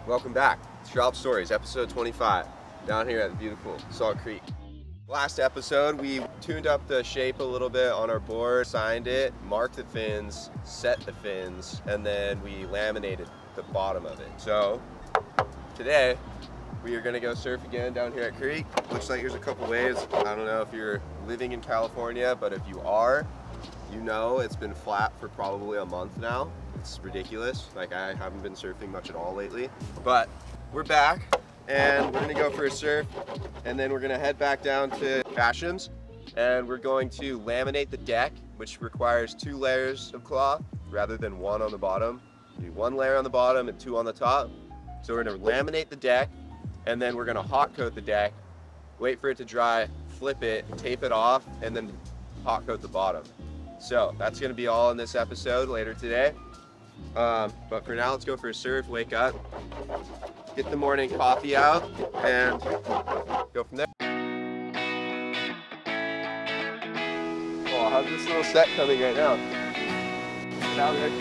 Welcome back to SHRALP Stories, episode 25, down here at the beautiful Salt Creek. Last episode, we tuned up the shape a little bit on our board, signed it, marked the fins, set the fins, and then we laminated the bottom of it. So today, we are gonna go surf again down here at Creek. Looks like there's a couple waves. I don't know if you're living in California, but if you are, you know it's been flat for probably a month now. It's ridiculous. Like, I haven't been surfing much at all lately. But we're back and we're gonna go for a surf, and then we're gonna head back down to Casham's, and we're going to laminate the deck, which requires 2 layers of cloth rather than 1 on the bottom. Do 1 layer on the bottom and 2 on the top. So we're gonna laminate the deck, and then we're gonna hot coat the deck, wait for it to dry, flip it, tape it off, and then hot coat the bottom. So that's gonna be all in this episode later today. But for now, let's go for a surf, wake up, get the morning coffee out, and go from there. Oh, how's this little set coming right now? Down there.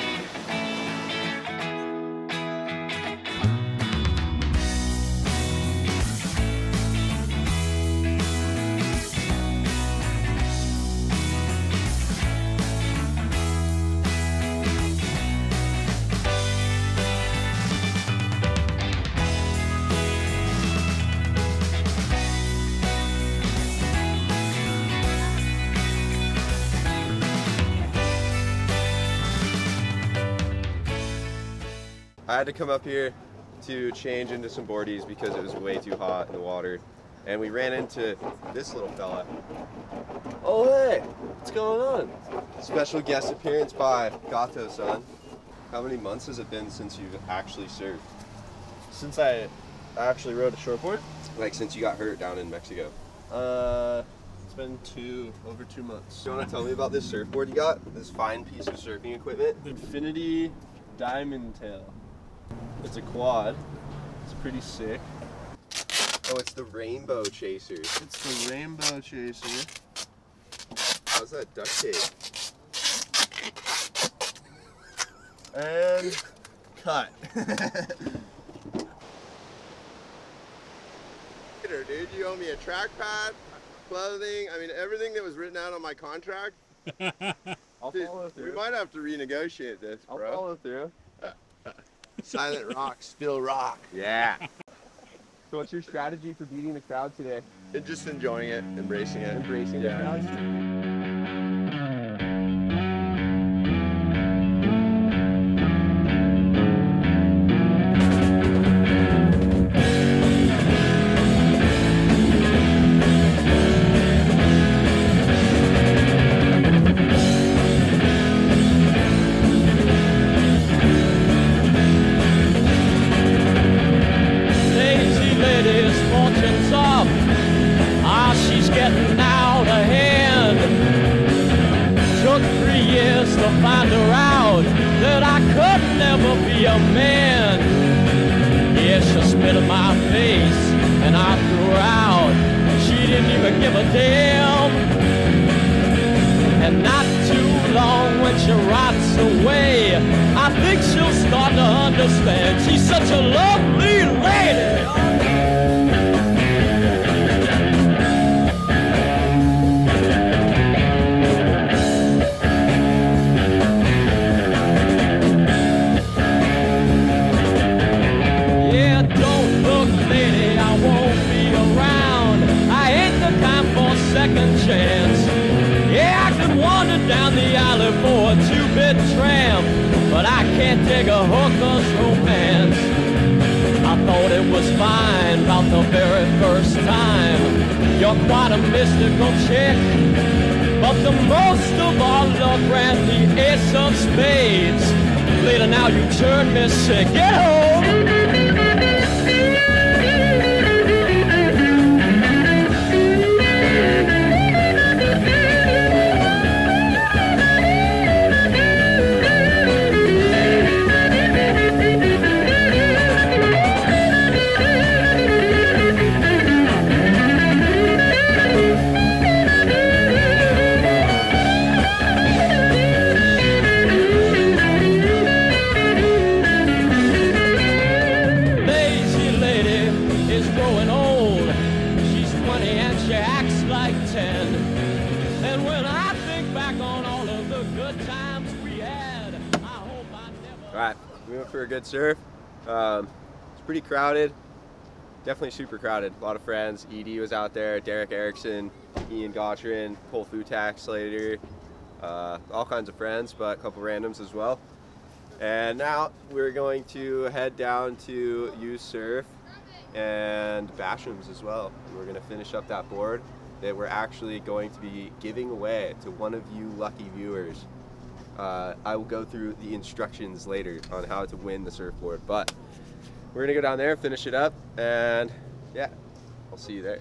I had to come up here to change into some boardies because it was way too hot in the water, and we ran into this little fella. Oh hey, what's going on? Special guest appearance by Gato-san. How many months has it been since you've actually surfed? Since I actually rode a shortboard? Like since you got hurt down in Mexico? It's been over 2 months. You want to tell me about this surfboard you got? This fine piece of surfing equipment? Infinity Diamond Tail. It's a quad. It's pretty sick. Oh, it's the Rainbow Chaser. It's the Rainbow Chaser. How's that duct tape? And cut. Dude, you owe me a track pad, clothing, I mean everything that was written out on my contract. I'll Dude, follow through. we might have to renegotiate this, bro. I'll follow through. Silent rock, spill rock. Yeah. So what's your strategy for beating the crowd today? And just enjoying it, embracing it. Embracing the crowd? Find her out that I could never be a man. Yeah, she spit in my face and I threw her out. She didn't even give a damn. And not too long when she rots away, I think she'll start to understand. She's such a lovely lady. Second chance. Yeah, I could wander down the alley for a 2-bit tramp, but I can't take a hooker's romance. I thought it was fine about the very first time. You're quite a mystical chick, but the most of all luck ran the ace of spades. Later now you turn me sick. Get home! We went for a good surf. It's pretty crowded. Definitely super crowded. A lot of friends. Edie was out there, Derek Erickson, Ian Gautrin, Cole Futak, Slater, all kinds of friends, but a couple randoms as well. And now we're going to head down to UsedSurf and Basham's as well. We're going to finish up that board that we're actually going to be giving away to one of you lucky viewers. I will go through the instructions later on how to win the surfboard, but we're gonna go down there, finish it up, and yeah, I'll see you there.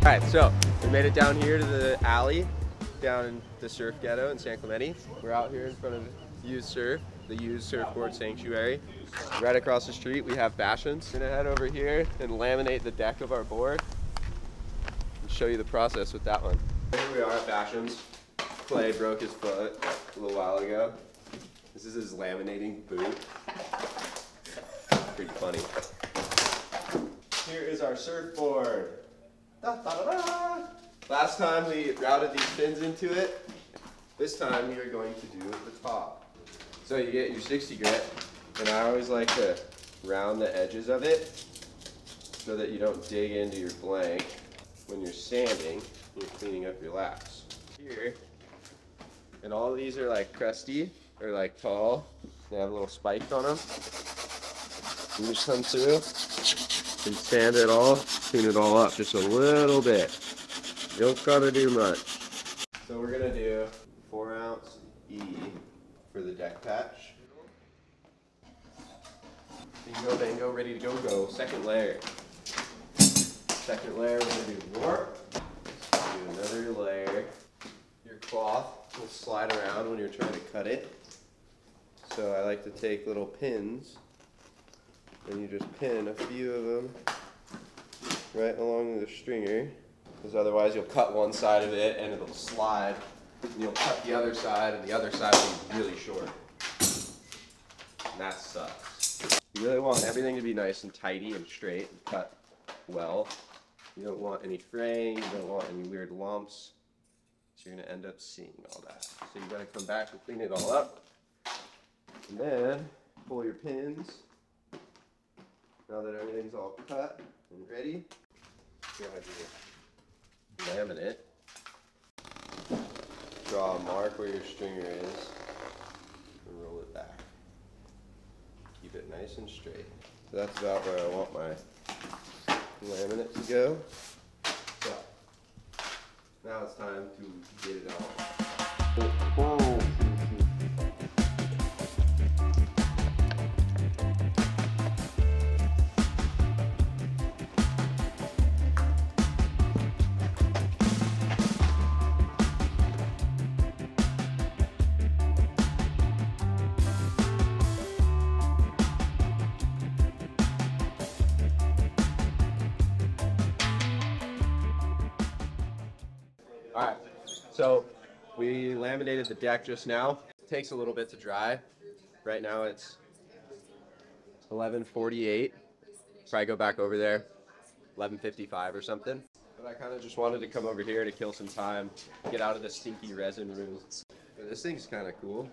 Alright, so we made it down here to the alley, down in the surf ghetto in San Clemente. We're out here in front of UsedSurf, the Used Surfboard Sanctuary. Right across the street we have Basham's. We're gonna head over here and laminate the deck of our board and show you the process with that one. Here we are at Basham's. Clay broke his foot a little while ago. This is his laminating boot. Pretty funny. Here is our surfboard. Da, da, da, da. Last time we routed these fins into it. This time we are going to do the top. So you get your 60 grit, and I always like to round the edges of it so that you don't dig into your blank when you're sanding. You're cleaning up your laps. Here, and all of these are like crusty or like tall. They have little spikes on them. You just come through and sand it all, clean it all up just a little bit. You don't gotta do much. So we're gonna do 4-ounce E for the deck patch. Bingo, bango, ready to go, go. Second layer. Second layer, we're gonna do more. Do another layer. Your cloth will slide around when you're trying to cut it. So I like to take little pins, and you just pin a few of them right along the stringer, because otherwise you'll cut one side of it and it'll slide, and you'll cut the other side and the other side will be really short. And that sucks. You really want everything to be nice and tidy and straight and cut well. You don't want any fraying, you don't want any weird lumps, so you're going to end up seeing all that. So you got to come back and clean it all up, and then pull your pins. Now that everything's all cut and ready, you have your laminate. Draw a mark where your stringer is and roll it back. Keep it nice and straight. So that's about where I want my laminate to go. So now it's time to get it out. Alright, so we laminated the deck just now. It takes a little bit to dry. Right now it's 11:48. Probably go back over there, 11:55 or something. But I kind of just wanted to come over here to kill some time, get out of the stinky resin room. But this thing's kind of cool.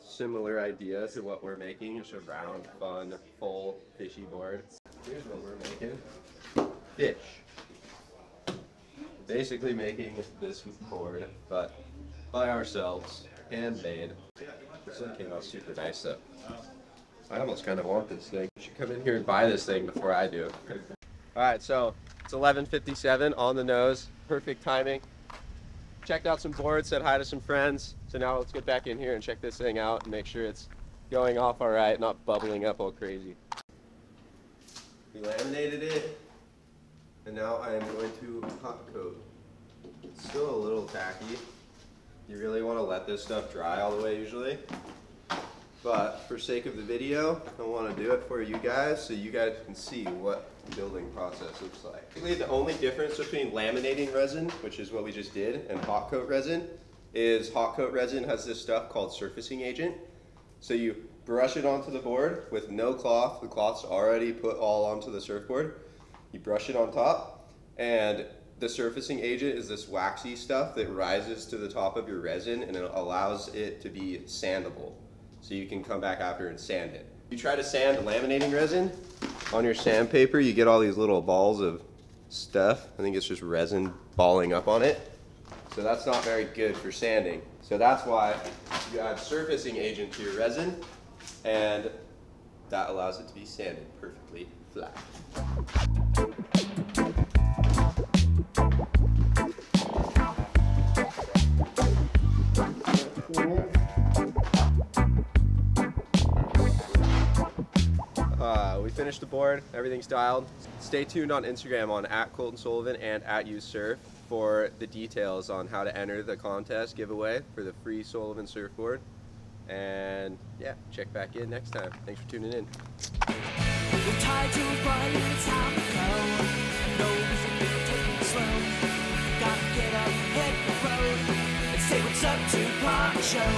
Similar idea to what we're making. It's a round, fun, full, fishy board. Here's what we're making. Fish. Basically making this board, but by ourselves, handmade. This one came out super nice though. I almost kind of want this thing. You should come in here and buy this thing before I do. Alright, so it's 11:57 on the nose. Perfect timing. Checked out some boards, said hi to some friends. So now let's get back in here and check this thing out and make sure it's going off alright, not bubbling up all crazy. We laminated it. And now I am going to hot coat. It's still a little tacky. You really want to let this stuff dry all the way usually. But for sake of the video, I want to do it for you guys so you guys can see what the building process looks like. Basically, the only difference between laminating resin, which is what we just did, and hot coat resin is hot coat resin has this stuff called surfacing agent. So you brush it onto the board with no cloth. The cloth's already put all onto the surfboard. You brush it on top, and The surfacing agent is this waxy stuff that rises to the top of your resin and it allows it to be sandable. So you can come back after and sand it. You try to sand laminating resin on your sandpaper, you get all these little balls of stuff. I think it's just resin balling up on it. So that's not very good for sanding. So that's why you add surfacing agent to your resin, and that allows it to be sanded perfectly flat. We finished the board, everything's dialed. Stay tuned on Instagram on @KoltonSullivan and @UsedSurf for the details on how to enter the contest giveaway for the free Sullivan surfboard. And yeah, check back in next time. Thanks for tuning in. We're tied to a point, it's time to go. No reason to take it slow. Gotta get up, hit the road, and say what's up to Pop Show.